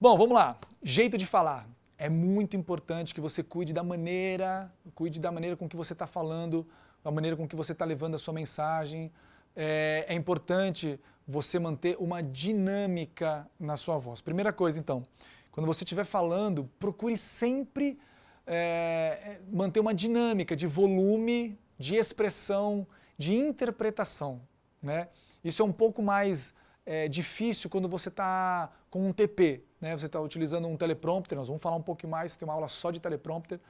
Bom, vamos lá. Jeito de falar. É muito importante que você cuide da maneira com que você está falando, da maneira com que você está levando a sua mensagem. É importante você manter uma dinâmica na sua voz. Primeira coisa, então, quando você estiver falando, procure sempre manter uma dinâmica de volume, de expressão, de interpretação, né? Isso é um pouco mais difícil quando você está com um TP, né? Você está utilizando um teleprompter, nós vamos falar um pouco mais, tem uma aula só de teleprompter,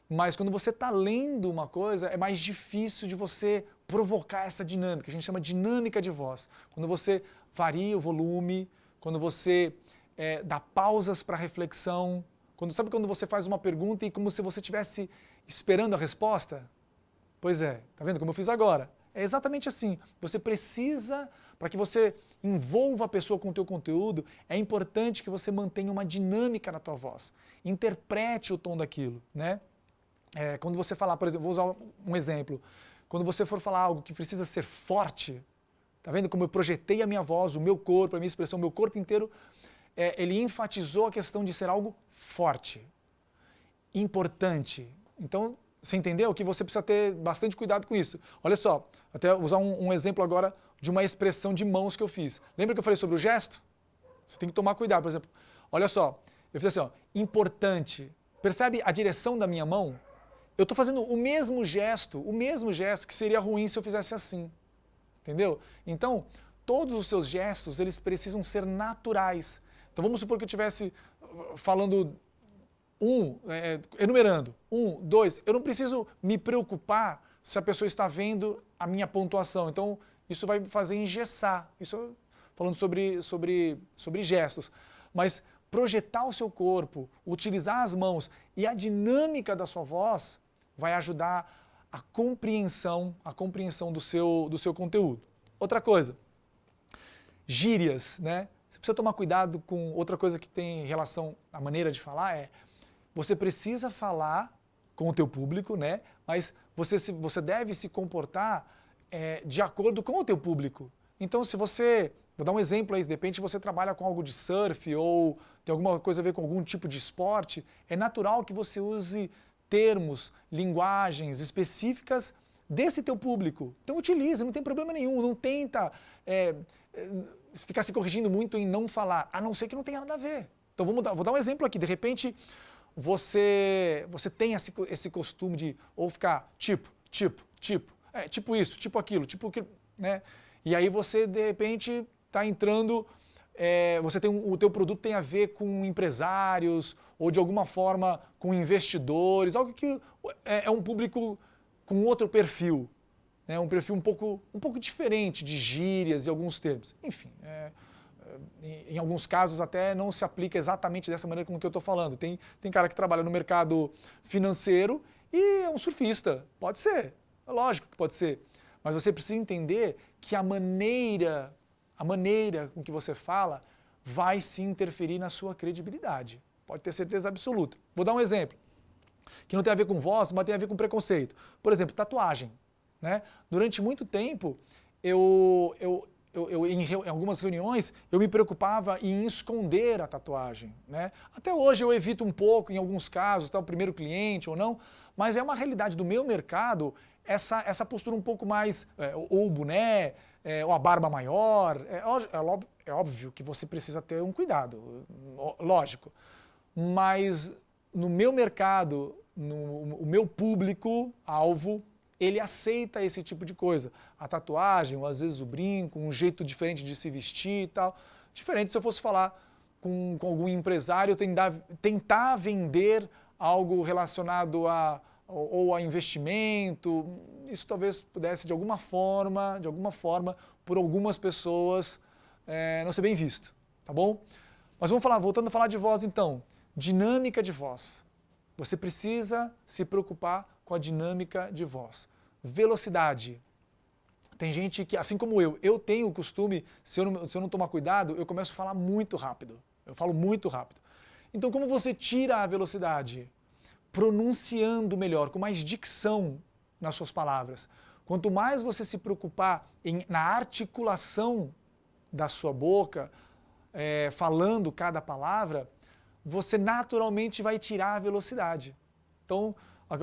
mas quando você está lendo uma coisa, é mais difícil de você provocar essa dinâmica, a gente chama dinâmica de voz. Quando você varia o volume, quando você dá pausas para reflexão, sabe quando você faz uma pergunta e como se você estivesse esperando a resposta? Pois é, tá vendo como eu fiz agora? É exatamente assim. Você precisa, para que você envolva a pessoa com o teu conteúdo, é importante que você mantenha uma dinâmica na tua voz. Interprete o tom daquilo, né? Quando você falar, por exemplo, vou usar um exemplo. Quando você for falar algo que precisa ser forte, tá vendo como eu projetei a minha voz, o meu corpo, a minha expressão, o meu corpo inteiro, ele enfatizou a questão de ser algo forte, importante. Então, você entendeu que você precisa ter bastante cuidado com isso. Olha só, até usar um exemplo agora de uma expressão de mãos que eu fiz. Lembra que eu falei sobre o gesto? Você tem que tomar cuidado, por exemplo. Olha só, eu fiz assim, ó, importante. Percebe a direção da minha mão? Eu estou fazendo o mesmo gesto que seria ruim se eu fizesse assim. Entendeu? Então, todos os seus gestos, eles precisam ser naturais. Então vamos supor que eu estivesse falando enumerando, 1, 2, eu não preciso me preocupar se a pessoa está vendo a minha pontuação. Então, isso vai fazer engessar. Isso falando sobre gestos. Mas projetar o seu corpo, utilizar as mãos e a dinâmica da sua voz vai ajudar a compreensão do seu conteúdo. Outra coisa, gírias, né? Você precisa tomar cuidado com outra coisa que tem relação à maneira de falar, você precisa falar com o teu público, né? Mas você deve se comportar de acordo com o teu público. Então, vou dar um exemplo aí, de repente você trabalha com algo de surf ou tem alguma coisa a ver com algum tipo de esporte, é natural que você use termos, linguagens específicas desse teu público. Então utiliza, não tem problema nenhum, não tenta ficar se corrigindo muito em não falar, a não ser que não tenha nada a ver. Então vou dar um exemplo aqui, de repente você tem esse costume de ou ficar tipo isso, tipo aquilo, né? E aí você de repente está entrando, o teu produto tem a ver com empresários ou de alguma forma com investidores, algo que é um público com outro perfil, né? Um perfil um pouco diferente de gírias e alguns termos. Enfim, em alguns casos até não se aplica exatamente dessa maneira como que eu estou falando. Tem cara que trabalha no mercado financeiro e é um surfista. Pode ser, é lógico que pode ser. Mas você precisa entender que a maneira com que você fala vai se interferir na sua credibilidade. Pode ter certeza absoluta. Vou dar um exemplo, que não tem a ver com voz, mas tem a ver com preconceito. Por exemplo, tatuagem, né? Durante muito tempo, em algumas reuniões, eu me preocupava em esconder a tatuagem, né? Até hoje eu evito um pouco, em alguns casos, tá, o primeiro cliente ou não, mas é uma realidade do meu mercado, essa postura um pouco mais, ou o boné, ou a barba maior. É óbvio que você precisa ter um cuidado, lógico. Mas no meu mercado, o meu público-alvo, ele aceita esse tipo de coisa. A tatuagem, ou às vezes o brinco, um jeito diferente de se vestir e tal. Diferente se eu fosse falar com algum empresário, tentar vender algo relacionado ou a investimento. Isso talvez pudesse, de alguma forma, por algumas pessoas, não ser bem visto. Tá bom? Mas voltando a falar de voz então. Dinâmica de voz. Você precisa se preocupar com a dinâmica de voz. Velocidade. Tem gente que, assim como eu tenho o costume, se eu não tomar cuidado, eu começo a falar muito rápido. Eu falo muito rápido. Então, como você tira a velocidade? Pronunciando melhor, com mais dicção nas suas palavras. Quanto mais você se preocupar na articulação da sua boca, falando cada palavra, você naturalmente vai tirar a velocidade. Então,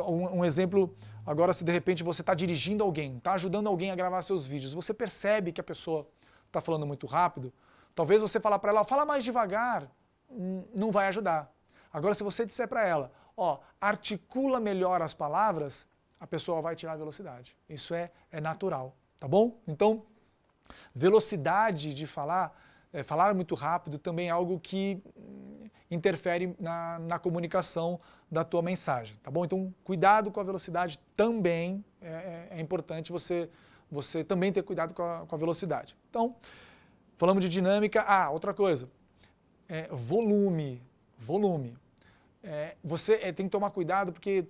um exemplo, agora se de repente você está dirigindo alguém, está ajudando alguém a gravar seus vídeos, você percebe que a pessoa está falando muito rápido, talvez você falar para ela, fala mais devagar, não vai ajudar. Agora se você disser para ela, articula melhor as palavras, a pessoa vai tirar a velocidade. Isso é natural, tá bom? Então, velocidade de falar muito rápido também é algo que interfere na comunicação da tua mensagem, tá bom? Então, cuidado com a velocidade também, é importante você também ter cuidado com a velocidade. Então, falamos de dinâmica. Outra coisa, volume. Você tem que tomar cuidado porque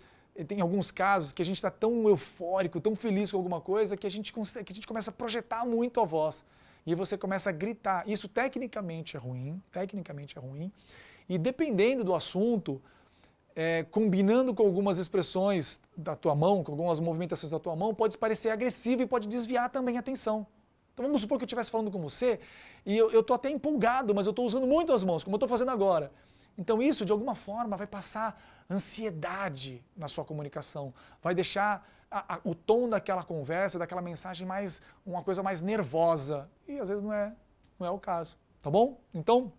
tem alguns casos que a gente está tão eufórico, tão feliz com alguma coisa que a gente começa a projetar muito a voz. E você começa a gritar. Isso tecnicamente é ruim. E dependendo do assunto, combinando com algumas expressões da tua mão, com algumas movimentações da tua mão, pode parecer agressivo e pode desviar também a atenção. Então vamos supor que eu estivesse falando com você e eu estou até empolgado, mas eu estou usando muito as mãos, como eu estou fazendo agora. Então isso, de alguma forma, vai passar ansiedade na sua comunicação, vai deixar o tom daquela conversa, daquela mensagem uma coisa mais nervosa. E às vezes não é o caso, tá bom? Então,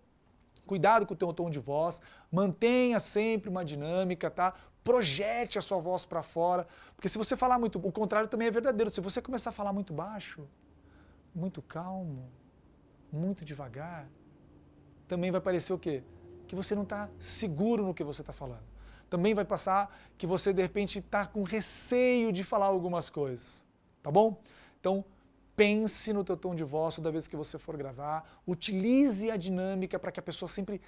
cuidado com o teu tom de voz, mantenha sempre uma dinâmica, tá? Projete a sua voz para fora, porque se você falar muito, o contrário também é verdadeiro, se você começar a falar muito baixo, muito calmo, muito devagar, também vai parecer o quê? Que você não está seguro no que você está falando. Também vai passar que você, de repente, está com receio de falar algumas coisas, tá bom? Então, pense no teu tom de voz toda vez que você for gravar, utilize a dinâmica para que a pessoa sempre,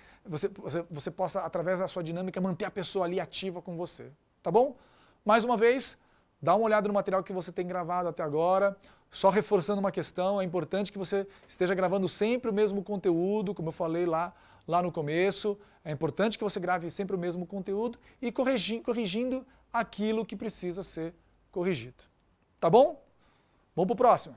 você possa, através da sua dinâmica, manter a pessoa ali ativa com você, tá bom? Mais uma vez, dá uma olhada no material que você tem gravado até agora, só reforçando uma questão, é importante que você esteja gravando sempre o mesmo conteúdo, como eu falei lá no começo, é importante que você grave sempre o mesmo conteúdo e corrigindo aquilo que precisa ser corrigido. Tá bom? Vamos para o próximo.